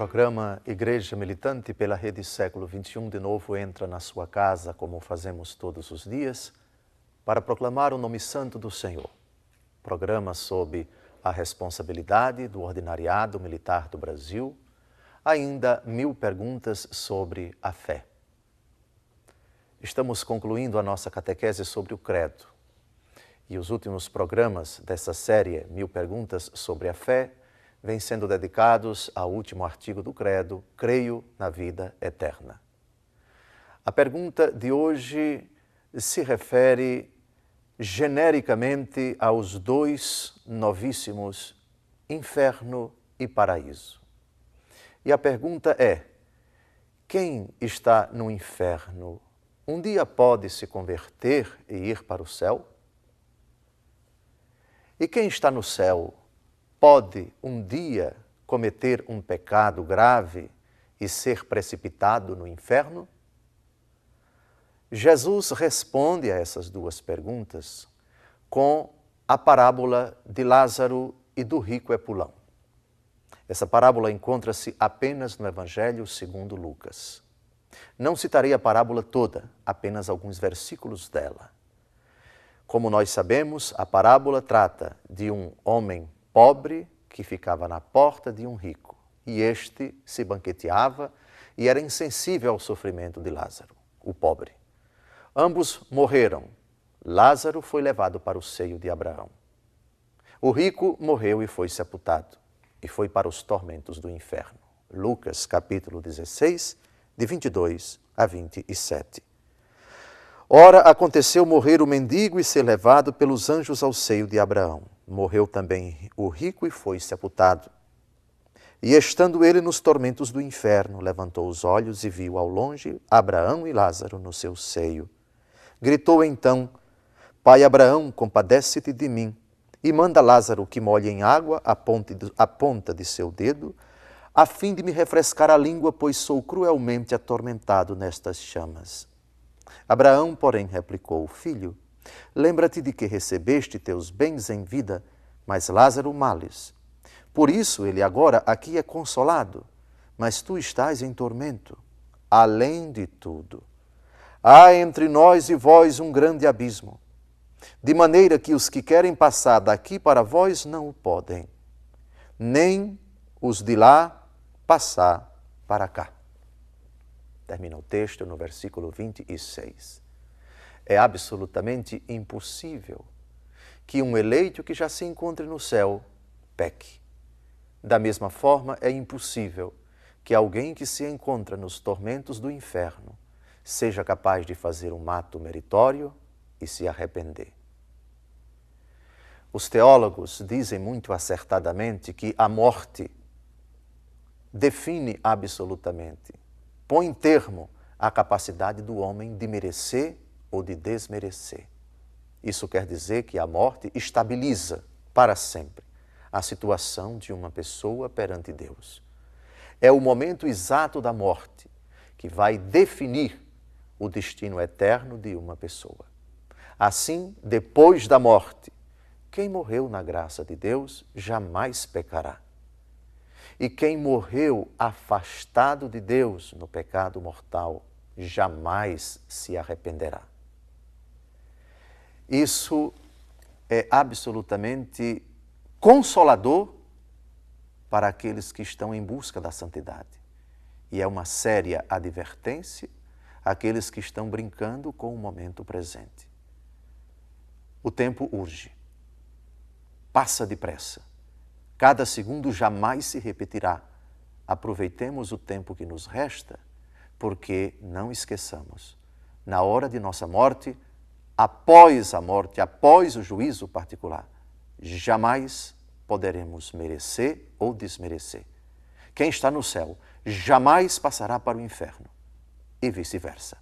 Programa Igreja Militante pela Rede Século XXI de novo entra na sua casa, como fazemos todos os dias, para proclamar o nome santo do Senhor. Programa sob a responsabilidade do Ordinariado Militar do Brasil, ainda 1000 perguntas sobre a fé. Estamos concluindo a nossa catequese sobre o credo. E os últimos programas dessa série 1000 perguntas sobre a fé vêm sendo dedicados ao último artigo do credo, creio na vida eterna. A pergunta de hoje se refere genericamente aos dois novíssimos, inferno e paraíso. E a pergunta é: quem está no inferno um dia pode se converter e ir para o céu? E quem está no céu pode um dia cometer um pecado grave e ser precipitado no inferno? Jesus responde a essas duas perguntas com a parábola de Lázaro e do rico Epulão. Essa parábola encontra-se apenas no Evangelho segundo Lucas. Não citarei a parábola toda, apenas alguns versículos dela. Como nós sabemos, a parábola trata de um homem pobre que ficava na porta de um rico, e este se banqueteava e era insensível ao sofrimento de Lázaro, o pobre. Ambos morreram. Lázaro foi levado para o seio de Abraão. O rico morreu e foi sepultado, e foi para os tormentos do inferno. Lucas, capítulo 16, de 22 a 27. Ora, aconteceu morrer o mendigo e ser levado pelos anjos ao seio de Abraão. Morreu também o rico e foi sepultado. E estando ele nos tormentos do inferno, levantou os olhos e viu ao longe Abraão e Lázaro no seu seio. Gritou então: Pai Abraão, compadece-te de mim, e manda Lázaro que molhe em água a ponta de seu dedo, a fim de me refrescar a língua, pois sou cruelmente atormentado nestas chamas. Abraão, porém, replicou: Filho, lembra-te de que recebeste teus bens em vida, mas Lázaro males. Por isso ele agora aqui é consolado, mas tu estás em tormento. Além de tudo, há entre nós e vós um grande abismo, de maneira que os que querem passar daqui para vós não o podem, nem os de lá passar para cá. Termina o texto no versículo 26. É absolutamente impossível que um eleito que já se encontre no céu peque. Da mesma forma, é impossível que alguém que se encontra nos tormentos do inferno seja capaz de fazer um ato meritório e se arrepender. Os teólogos dizem muito acertadamente que a morte define absolutamente, põe termo à capacidade do homem de merecer ou de desmerecer. Isso quer dizer que a morte estabiliza para sempre a situação de uma pessoa perante Deus. É o momento exato da morte que vai definir o destino eterno de uma pessoa. Assim, depois da morte, quem morreu na graça de Deus jamais pecará. E quem morreu afastado de Deus no pecado mortal jamais se arrependerá. Isso é absolutamente consolador para aqueles que estão em busca da santidade. E é uma séria advertência àqueles que estão brincando com o momento presente. O tempo urge. Passa depressa. Cada segundo jamais se repetirá. Aproveitemos o tempo que nos resta, porque não esqueçamos, na hora de nossa morte, após a morte, após o juízo particular, jamais poderemos merecer ou desmerecer. Quem está no céu jamais passará para o inferno e vice-versa.